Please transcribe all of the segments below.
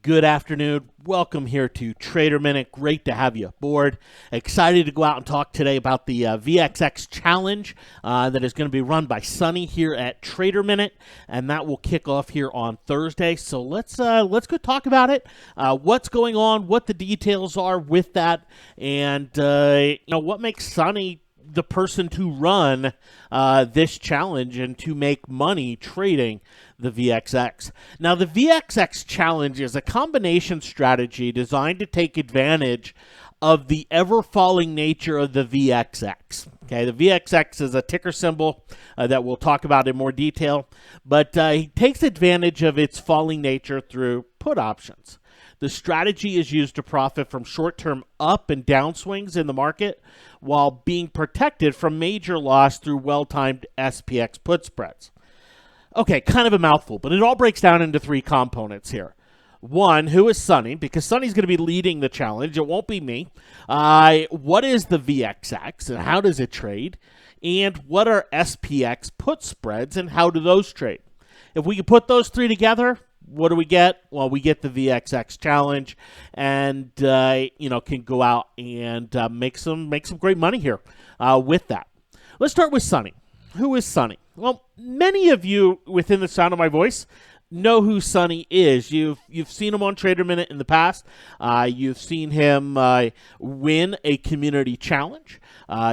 Good afternoon. Welcome here to Trader Minute. Great to have you aboard. Excited to go out and talk today about the VXX challenge that is going to be run by Sunny here at Trader Minute, and that will kick off here on Thursday. So let's go talk about it. What's going on? What the details are with that, and what makes Sunny the person to run this challenge and to make money trading the VXX. Now, the VXX challenge is a combination strategy designed to take advantage of the ever-falling nature of the VXX. Okay, the VXX is a ticker symbol that we'll talk about in more detail, but he takes advantage of its falling nature through put options. The strategy is used to profit from short-term up and down swings in the market while being protected from major loss through well-timed SPX put spreads. Okay, kind of a mouthful, but it all breaks down into three components here. One, who is Sunny? Because Sunny's going to be leading the challenge. It won't be me. What is the VXX and how does it trade? And what are SPX put spreads and how do those trade? If we can put those three together, what do we get? Well, we get the VXX challenge, and can go out and make some great money here with that. Let's start with Sunny. Who is Sunny? Well, many of you within the sound of my voice know who Sunny is. You've seen him on Trader Minute in the past. You've seen him win a community challenge.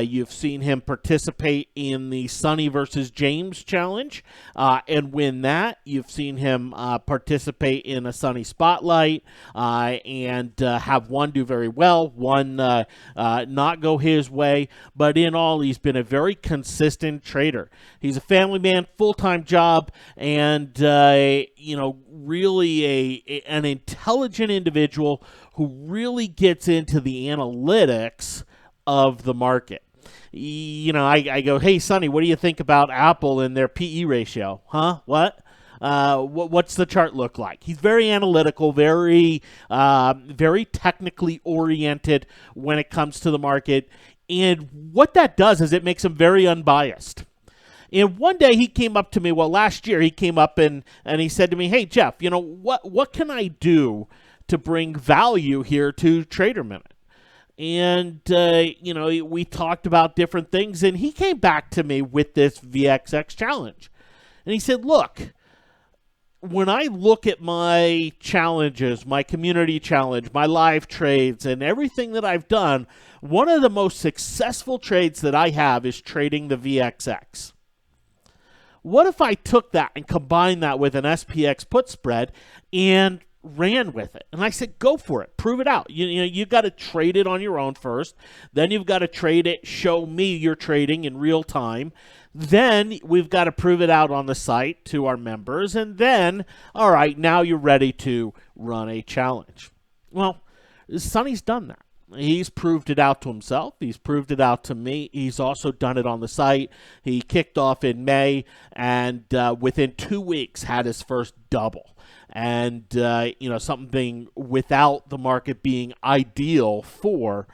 You've seen him participate in the Sunny versus James challenge and win that. You've seen him participate in a Sunny Spotlight and have one do very well, one not go his way. But in all, he's been a very consistent trader. He's a family man, full-time job, and really an intelligent individual who really gets into the analytics of the market. I go, hey, Sunny, what do you think about Apple and their PE ratio? Huh? What? What's the chart look like? He's very analytical, very technically oriented when it comes to the market. And what that does is it makes him very unbiased. And one day he came up to me, last year he came up and he said to me, hey, Jeff, what can I do to bring value here to Trader Minute? And, we talked about different things, and he came back to me with this VXX challenge. And he said, look, when I look at my challenges, my community challenge, my live trades, and everything that I've done, one of the most successful trades that I have is trading the VXX. What if I took that and combined that with an SPX put spread and ran with it? And I said, go for it. Prove it out. You got to trade it on your own first. Then you've got to trade it, show me you're trading in real time. Then we've got to prove it out on the site to our members. And then, all right, now you're ready to run a challenge. Well, Sunny's done that. He's proved it out to himself. He's proved it out to me. He's also done it on the site. He kicked off in May and within 2 weeks had his first double. And, something without the market being ideal for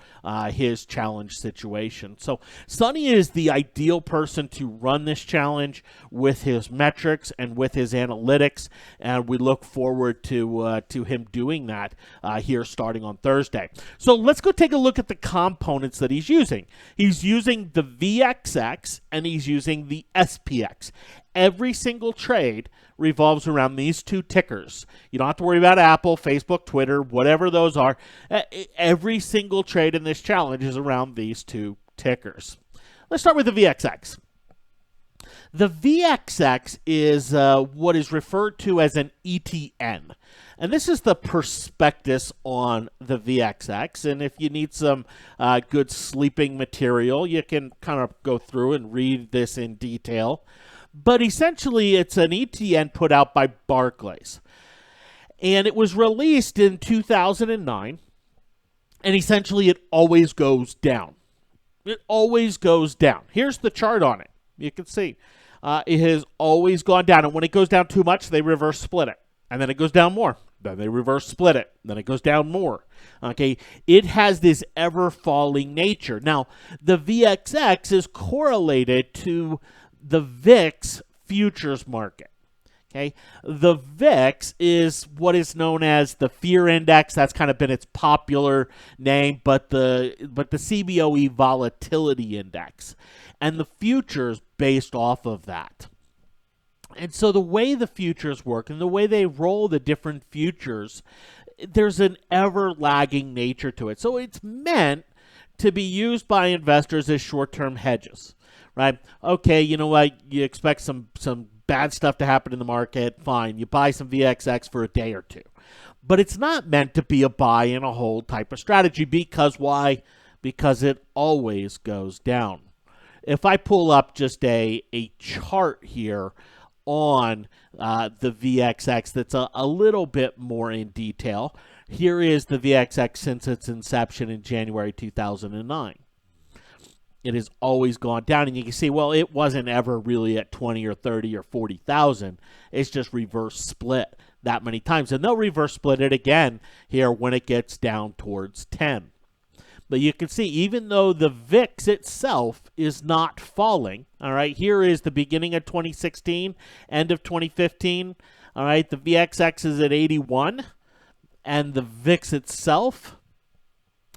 his challenge situation. So Sunny is the ideal person to run this challenge with his metrics and with his analytics. And we look forward to him doing that here starting on Thursday. So let's go take a look at the components that he's using. He's using the VXX and he's using the SPX. Every single trade revolves around these two tickers. You don't have to worry about Apple, Facebook, Twitter, whatever those are. Every single trade in this challenge is around these two tickers. Let's start with the VXX. The VXX is what is referred to as an ETN. And this is the prospectus on the VXX. And if you need some good sleeping material, you can kind of go through and read this in detail. But essentially, it's an ETN put out by Barclays. And it was released in 2009. And essentially, it always goes down. It always goes down. Here's the chart on it. You can see it has always gone down. And when it goes down too much, they reverse split it. And then it goes down more. Then they reverse split it. Then it goes down more. Okay, it has this ever-falling nature. Now, the VXX is correlated to the VIX futures market. Okay, the VIX is what is known as the fear index. That's kind of been its popular name, but the CBOE volatility index, and the futures based off of that. And so the way the futures work and the way they roll the different futures, there's an ever-lagging nature to it. So it's meant to be used by investors as short-term hedges, right? Okay, you know what? You expect some bad stuff to happen in the market, fine. You buy some VXX for a day or two. But it's not meant to be a buy and a hold type of strategy because why? Because it always goes down. If I pull up just a chart here on the VXX that's a little bit more in detail, here is the VXX since its inception in January 2009. It has always gone down, and you can see, well, it wasn't ever really at 20 or 30 or 40,000. It's just reverse split that many times, and they'll reverse split it again here when it gets down towards 10. But you can see, even though the VIX itself is not falling, all right, here is the beginning of 2016, end of 2015, all right, the VXX is at 81, and the VIX itself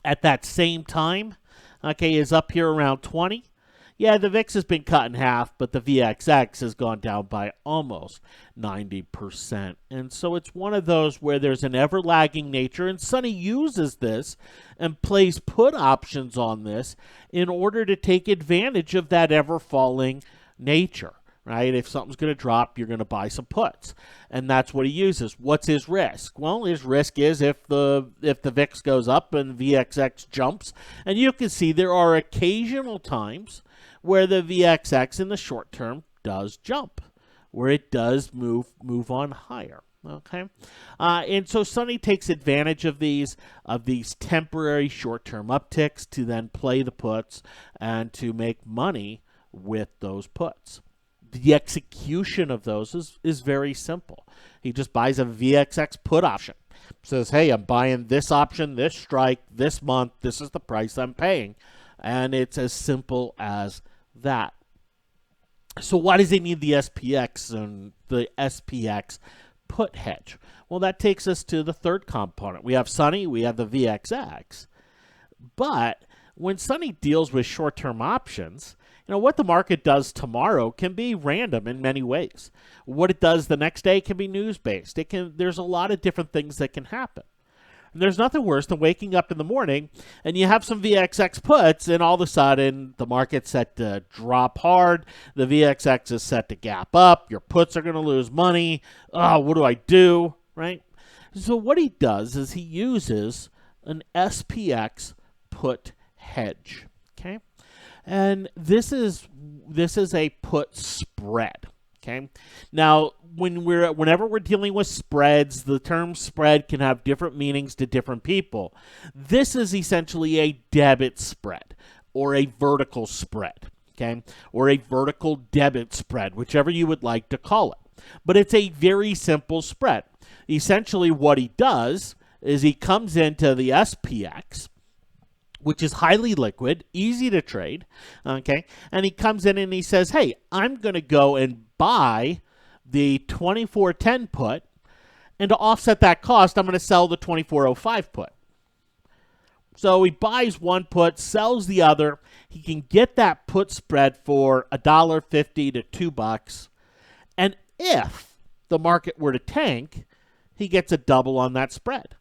at that same time, okay, is up here around 20. Yeah, the VIX has been cut in half, but the VXX has gone down by almost 90%. And so it's one of those where there's an ever-lagging nature, and Sonny uses this and plays put options on this in order to take advantage of that ever-falling nature, right? If something's going to drop, you're going to buy some puts, and that's what he uses. What's his risk? Well, his risk is if the VIX goes up and VXX jumps, and you can see there are occasional times where the VXX in the short term does jump, where it does move on higher. Okay, and so Sonny takes advantage of these temporary short-term upticks to then play the puts and to make money with those puts. The execution of those is very simple. He just buys a VXX put option. Says, hey, I'm buying this option, this strike, this month. This is the price I'm paying. And it's as simple as that. So why does he need the SPX and the SPX put hedge? Well, that takes us to the third component. We have Sonny, we have the VXX. But when Sonny deals with short-term options, you know, what the market does tomorrow can be random in many ways. What it does the next day can be news-based. There's a lot of different things that can happen. And there's nothing worse than waking up in the morning and you have some VXX puts and all of a sudden the market's set to drop hard. The VXX is set to gap up. Your puts are going to lose money. Oh, what do I do? Right? So what he does is he uses an SPX put hedge. Okay? And this is a put spread. Okay. Now, whenever we're dealing with spreads, the term spread can have different meanings to different people. This is essentially a debit spread or a vertical spread, okay, or a vertical debit spread, whichever you would like to call it. But it's a very simple spread. Essentially, what he does is he comes into the SPX, which is highly liquid, easy to trade, okay? And he comes in and he says, hey, I'm going to go and buy the 2410 put, and to offset that cost, I'm going to sell the 2405 put. So he buys one put, sells the other. He can get that put spread for $1.50 to $2. And if the market were to tank, he gets a double on that spread.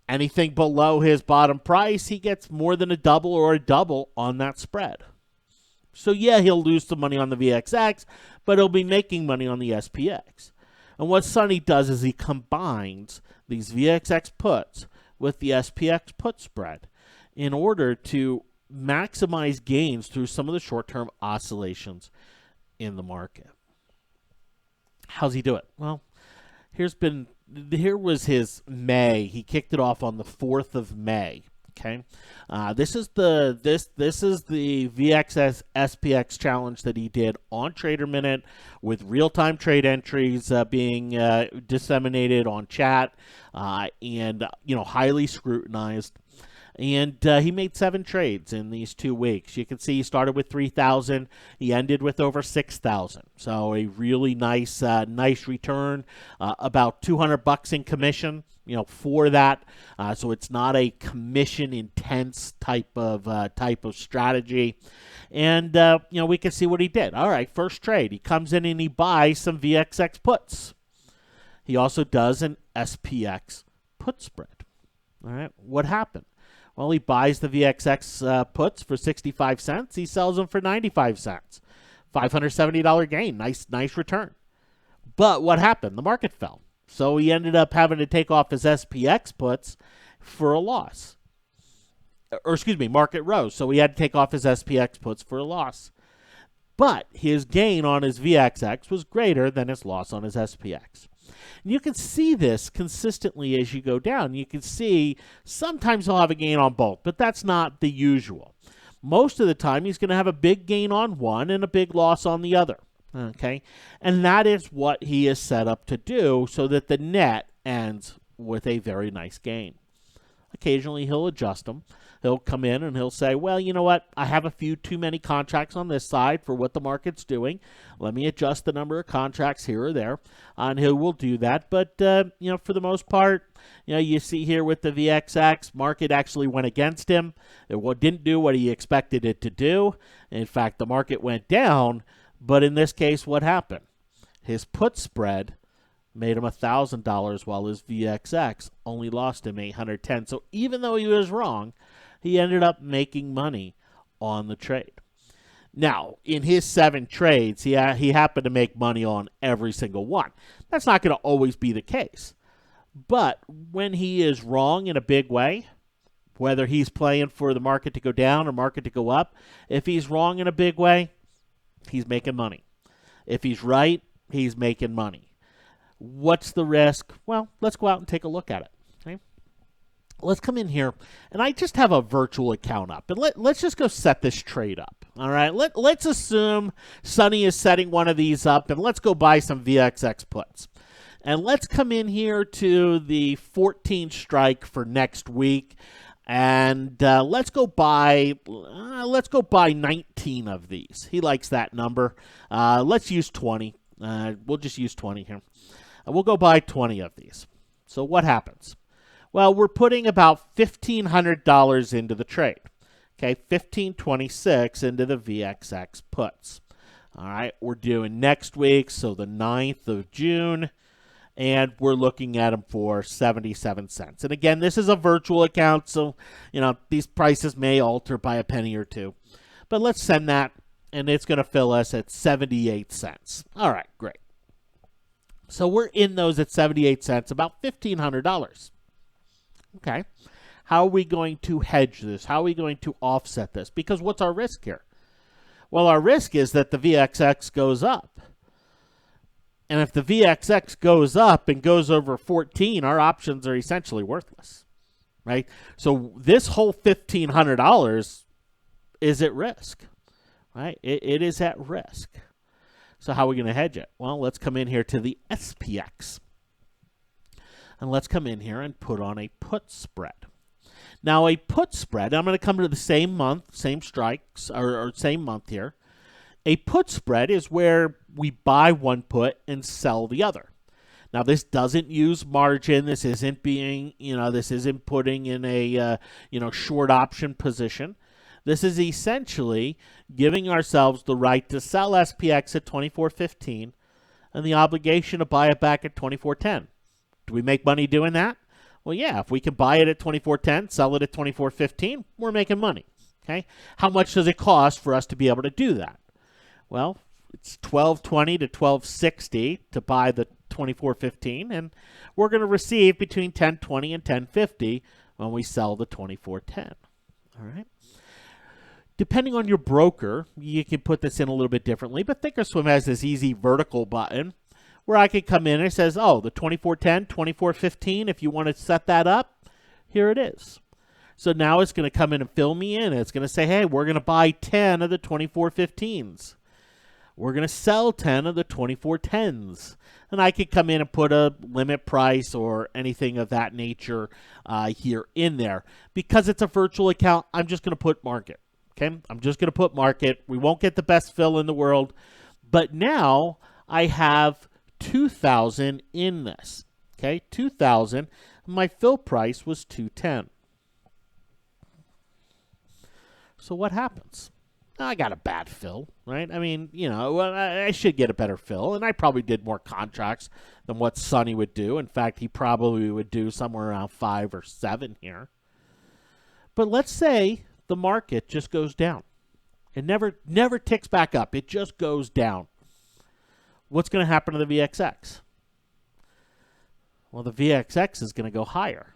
Anything below his bottom price, he gets more than a double or a double on that spread. So yeah, he'll lose some money on the VXX, but he'll be making money on the SPX. And what Sonny does is he combines these VXX puts with the SPX put spread in order to maximize gains through some of the short-term oscillations in the market. How's he do it? Well, here was his May. He kicked it off on the 4th of May. Okay, this is the VXX SPX challenge that he did on Trader Minute with real-time trade entries being disseminated on chat and highly scrutinized. And he made 7 trades in these 2 weeks. You can see he started with 3,000. He ended with over 6,000. So a really nice return, about $200 in commission, for that. So it's not a commission intense type of strategy. And, we can see what he did. All right, first trade. He comes in and he buys some VXX puts. He also does an SPX put spread. All right, what happened? Well, he buys the VXX puts for 65 cents. He sells them for 95 cents. $570 gain. Nice return. But what happened? The market fell. So he ended up having to take off his SPX puts for a loss. Or excuse me, market rose. So he had to take off his SPX puts for a loss. But his gain on his VXX was greater than his loss on his SPX. And you can see this consistently as you go down. You can see sometimes he'll have a gain on both, but that's not the usual. Most of the time, he's going to have a big gain on one and a big loss on the other. Okay? And that is what he is set up to do so that the net ends with a very nice gain. Occasionally, he'll adjust them. He'll come in and he'll say, well, you know what? I have a few too many contracts on this side for what the market's doing. Let me adjust the number of contracts here or there. And he will do that. But, for the most part, you see here with the VXX, market actually went against him. It didn't do what he expected it to do. In fact, the market went down. But in this case, what happened? His put spread made him $1,000 while his VXX only lost him $810. So even though he was wrong, he ended up making money on the trade. Now, in his 7 trades, he happened to make money on every single one. That's not going to always be the case. But when he is wrong in a big way, whether he's playing for the market to go down or market to go up, if he's wrong in a big way, he's making money. If he's right, he's making money. What's the risk? Well, let's go out and take a look at it. Okay? Let's come in here, and I just have a virtual account up, and let's just go set this trade up. All right, let's assume Sonny is setting one of these up, and let's go buy some VXX puts. And let's come in here to the 14 strike for next week, and let's go buy 19 of these. He likes that number. Let's use 20. We'll just use 20 here. We'll go buy 20 of these. So what happens? Well, we're putting about $1,500 into the trade. Okay, $1,526 into the VXX puts. All right, we're doing next week, so the 9th of June, and we're looking at them for 77 cents. And again, this is a virtual account, so these prices may alter by a penny or two. But let's send that, and it's going to fill us at 78 cents. All right, great. So we're in those at 78 cents, about $1,500. Okay. How are we going to hedge this? How are we going to offset this? Because what's our risk here? Well, our risk is that the VXX goes up. And if the VXX goes up and goes over 14, our options are essentially worthless. Right? So this whole $1,500 is at risk. Right? It is at risk. So how are we going to hedge it? Well, let's come in here to the SPX. And let's come in here and put on a put spread. Now, a put spread, I'm going to come to the same month, same strikes, or same month here. A put spread is where we buy one put and sell the other. Now, this doesn't use margin. This isn't this isn't putting in a, short option position. This is essentially giving ourselves the right to sell SPX at $24.15 and the obligation to buy it back at $24.10. Do we make money doing that? Well, yeah, if we can buy it at $24.10, sell it at $24.15, we're making money. Okay? How much does it cost for us to be able to do that? Well, it's $12.20 to $12.60 to buy the $24.15, and we're going to receive between $10.20 and $10.50 when we sell the $24.10. All right? Depending on your broker, you can put this in a little bit differently, but Thinkorswim has this easy vertical button where I could come in and it says, oh, the $24.10, $24.15, if you want to set that up, here it is. So now it's going to come in and fill me in. It's going to say, hey, we're going to buy 10 of the $24.15s. we're going to sell 10 of the 2410s. And I could come in and put a limit price or anything of that nature here in there. Because it's a virtual account, I'm just going to put market. Okay, I'm just going to put market. We won't get the best fill in the world. But now I have 2,000 in this. Okay, 2,000. My fill price was 210. So what happens? I got a bad fill, right? I mean, I should get a better fill, and I probably did more contracts than what Sonny would do. In fact, he probably would do somewhere around 5 or 7 here. But let's say the market just goes down. It never ticks back up. It just goes down. What's going to happen to the VXX? Well, the VXX is going to go higher.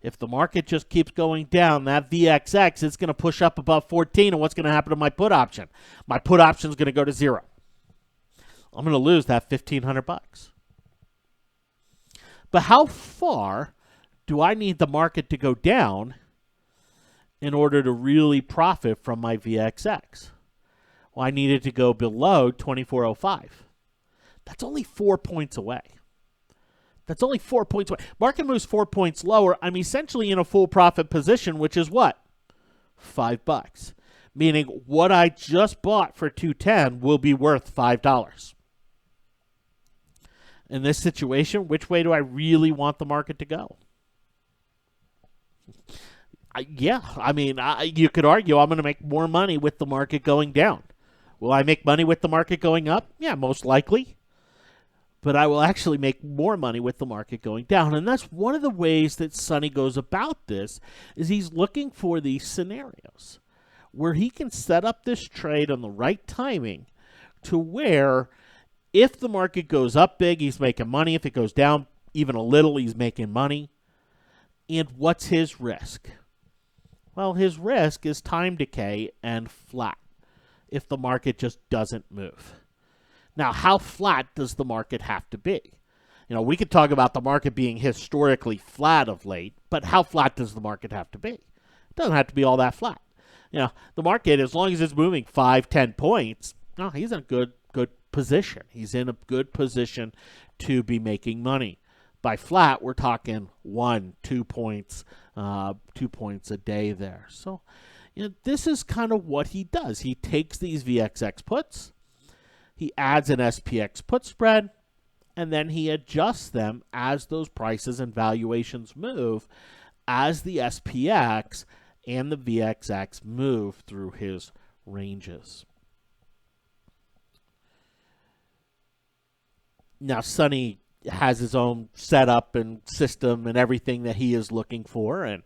If the market just keeps going down, that VXX is going to push up above 14, and what's going to happen to my put option? My put option is going to go to 0. I'm going to lose that $1,500. But how far do I need the market to go down in order to really profit from my VXX? Well, I needed to go below 2405. That's only 4 points away. That's only 4 points away. Market moves 4 points lower. I'm essentially in a full profit position, which is what? $5. Meaning what I just bought for 210 will be worth $5. In this situation, which way do I really want the market to go? You could argue I'm going to make more money with the market going down. Will I make money with the market going up? Yeah, most likely. But I will actually make more money with the market going down. And that's one of the ways that Sonny goes about this, is he's looking for these scenarios where he can set up this trade on the right timing to where if the market goes up big, he's making money. If it goes down even a little, he's making money. And what's his risk? Well, his risk is time decay and flat if the market just doesn't move. Now, how flat does the market have to be? We could talk about the market being historically flat of late, but how flat does the market have to be? It doesn't have to be all that flat. The market, as long as it's moving 5, 10 points, he's in a good position. He's in a good position to be making money. By flat, we're talking 1, 2 points, 2 points a day there. So, this is kind of what he does. He takes these VXX puts, he adds an SPX put spread, and then he adjusts them as those prices and valuations move, as the SPX and the VXX move through his ranges. Now, Sonny has his own setup and system and everything that he is looking for, and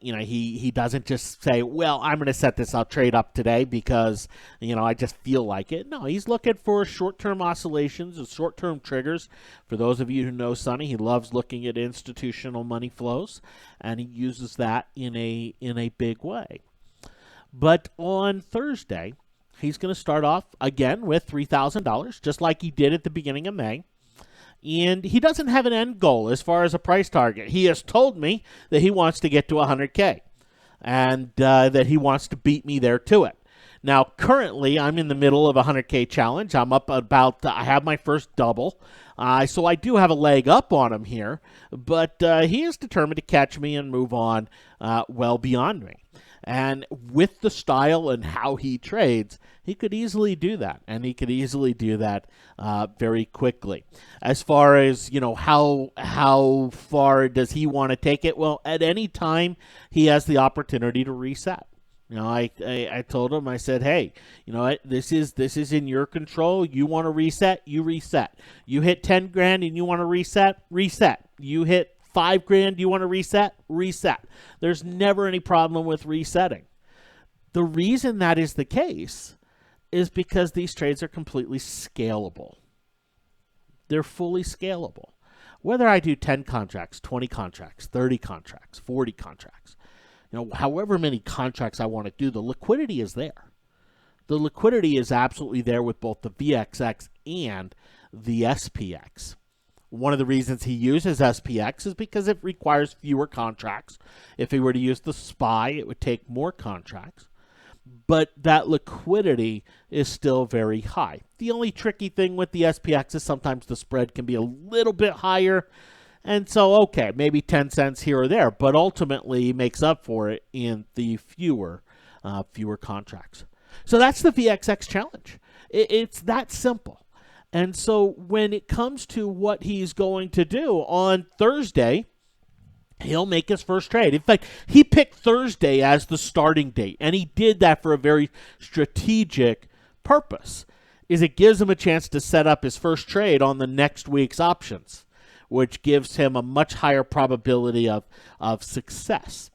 he doesn't just say, well, I'm going to set this up trade up today because I just feel like it. No, he's looking for short-term oscillations and short-term triggers. For those of you who know Sonny, he loves looking at institutional money flows, and he uses that in a big way. But on Thursday, he's going to start off again with $3,000, just like he did at the beginning of May. And he doesn't have an end goal as far as a price target. He has told me that he wants to get to 100K and that he wants to beat me there to it. Now, currently, I'm in the middle of a 100K challenge. I'm up about, I have my first double. So I do have a leg up on him here. But he is determined to catch me and move on well beyond me. And with the style and how he trades, he could easily do that, and he could easily do that very quickly. As far as, how far does he want to take it? Well, at any time, he has the opportunity to reset. I told him, I said, hey, this is in your control. You want to reset, you reset. You hit 10 grand and you want to reset, reset. You hit 5 grand, you want to reset, reset. There's never any problem with resetting. The reason that is the case is because these trades are completely scalable. They're fully scalable. Whether I do 10 contracts, 20 contracts, 30 contracts, 40 contracts, however many contracts I want to do, the liquidity is there. The liquidity is absolutely there with both the VXX and the SPX. One of the reasons he uses SPX is because it requires fewer contracts. If he were to use the SPY, it would take more contracts. but that liquidity is still very high. The only tricky thing with the SPX is sometimes the spread can be a little bit higher. And so, okay, maybe 10 cents here or there, but ultimately makes up for it in the fewer contracts. So that's the VXX challenge. It's that simple. And so when it comes to what he's going to do on Thursday, he'll make his first trade. In fact, he picked Thursday as the starting date, and he did that for a very strategic purpose, is it gives him a chance to set up his first trade on the next week's options, which gives him a much higher probability of success.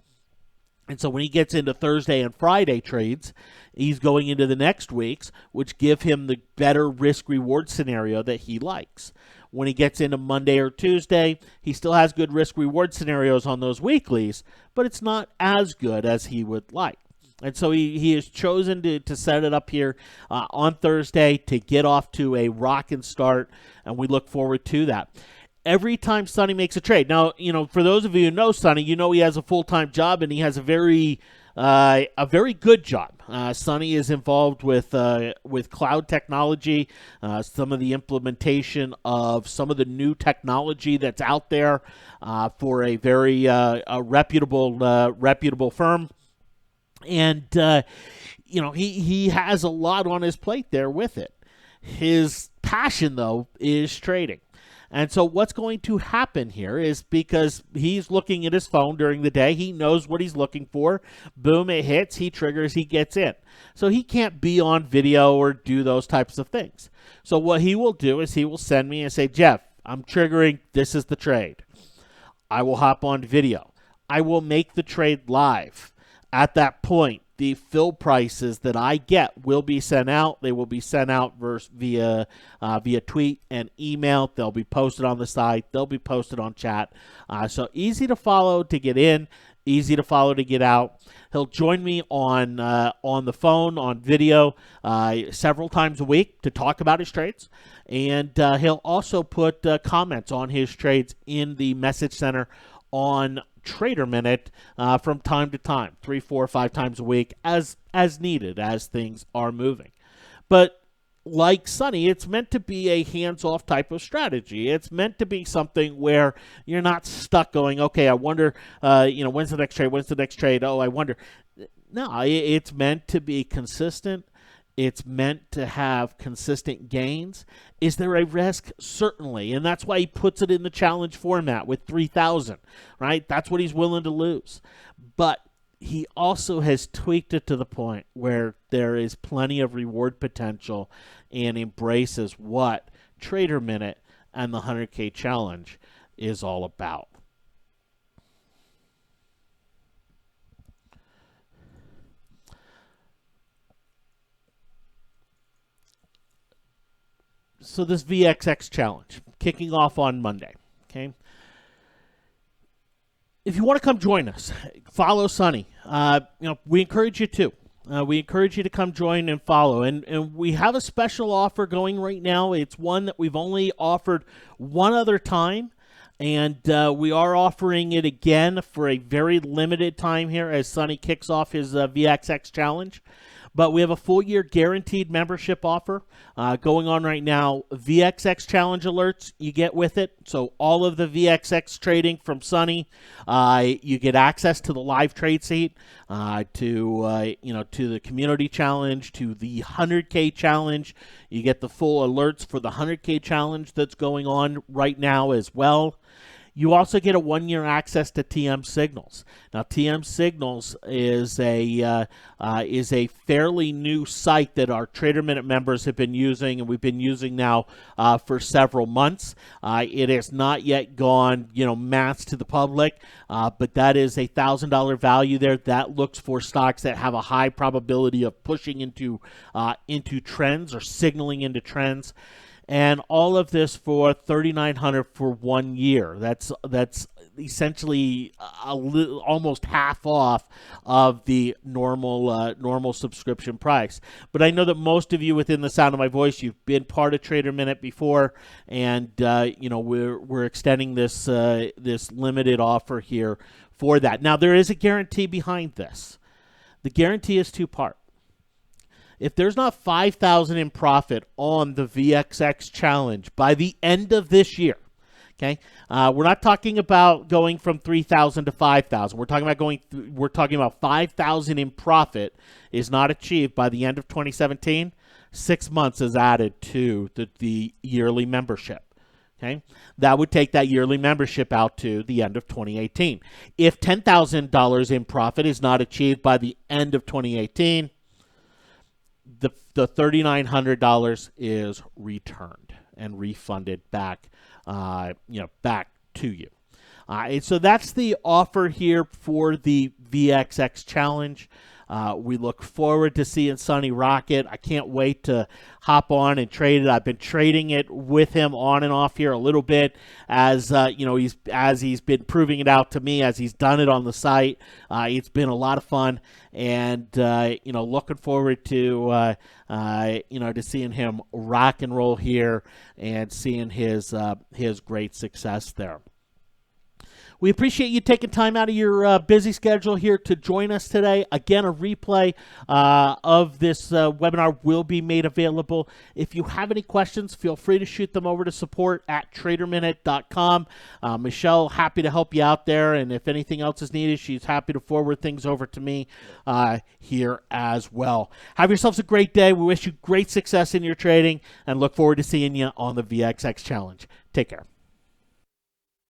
And so when he gets into Thursday and Friday trades, he's going into the next week's, which give him the better risk-reward scenario that he likes. When he gets into Monday or Tuesday, he still has good risk-reward scenarios on those weeklies, but it's not as good as he would like. And so he has chosen to set it up here on Thursday to get off to a rockin' start, and we look forward to that. Every time Sonny makes a trade. Now, for those of you who know Sonny, he has a full-time job, and he has a very good job. Sonny is involved with cloud technology, some of the implementation of some of the new technology that's out there for a very reputable firm. And, he has a lot on his plate there with it. His passion, though, is trading. And so what's going to happen here is, because he's looking at his phone during the day, he knows what he's looking for. Boom, it hits, he triggers, he gets in. So he can't be on video or do those types of things. So what he will do is he will send me and say, Jeff, I'm triggering, this is the trade. I will hop on video. I will make the trade live. At that point, the fill prices that I get will be sent out. They will be sent out via tweet and email. They'll be posted on the site. They'll be posted on chat. So easy to follow to get in, easy to follow to get out. He'll join me on the phone, on video, several times a week to talk about his trades. And he'll also put comments on his trades in the message center on Trader Minute from time to time, 3, 4, 5 times a week as needed as things are moving. But like Sonny, it's meant to be a hands-off type of strategy. It's meant to be something where you're not stuck going, okay, I wonder, when's the next trade? When's the next trade? Oh, I wonder. No, it's meant to be consistent. It's meant to have consistent gains. Is there a risk? Certainly. And that's why he puts it in the challenge format with 3,000, right? That's what he's willing to lose. But he also has tweaked it to the point where there is plenty of reward potential and embraces what Trader Minute and the 100K challenge is all about. So this VXX challenge, kicking off on Monday, okay? If you want to come join us, follow Sonny. We encourage you to. We encourage you to come join and follow. And we have a special offer going right now. It's one that we've only offered one other time. And we are offering it again for a very limited time here as Sonny kicks off his VXX challenge. But we have a full-year guaranteed membership offer going on right now. VXX challenge alerts you get with it. So all of the VXX trading from Sonny, you get access to the live trade seat, to the community challenge, to the 100K challenge. You get the full alerts for the 100K challenge that's going on right now as well. You also get a 1-year access to TM Signals. Now, TM Signals is a fairly new site that our Trader Minute members have been using, and we've been using now for several months. It has not yet gone, mass to the public, but that is a $1,000 value there. That looks for stocks that have a high probability of pushing into trends or signaling into trends. And all of this for $3,900 for 1 year. That's essentially almost half off of the normal subscription price. But I know that most of you within the sound of my voice, you've been part of Trader Minute before, and we're extending this limited offer here for that. Now there is a guarantee behind this. The guarantee is two-part. If there's not 5,000 in profit on the VXX challenge by the end of this year, okay, we're not talking about going from 3,000 to 5,000. We're talking about we're talking about 5,000 in profit is not achieved by the end of 2017. 6 months is added to the yearly membership. Okay, that would take that yearly membership out to the end of 2018. If $10,000 in profit is not achieved by the end of 2018, the $3,900 is returned and refunded back, back to you. And so that's the offer here for the VXX challenge. We look forward to seeing Sonny rock it. I can't wait to hop on and trade it. I've been trading it with him on and off here a little bit as he's been proving it out to me, as he's done it on the site. It's been a lot of fun, and looking forward to to seeing him rock and roll here and seeing his great success there. We appreciate you taking time out of your busy schedule here to join us today. Again, a replay of this webinar will be made available. If you have any questions, feel free to shoot them over to support@traderminute.com. Michelle, happy to help you out there, and if anything else is needed, she's happy to forward things over to me here as well. Have yourselves a great day. We wish you great success in your trading and look forward to seeing you on the VXX Challenge. Take care.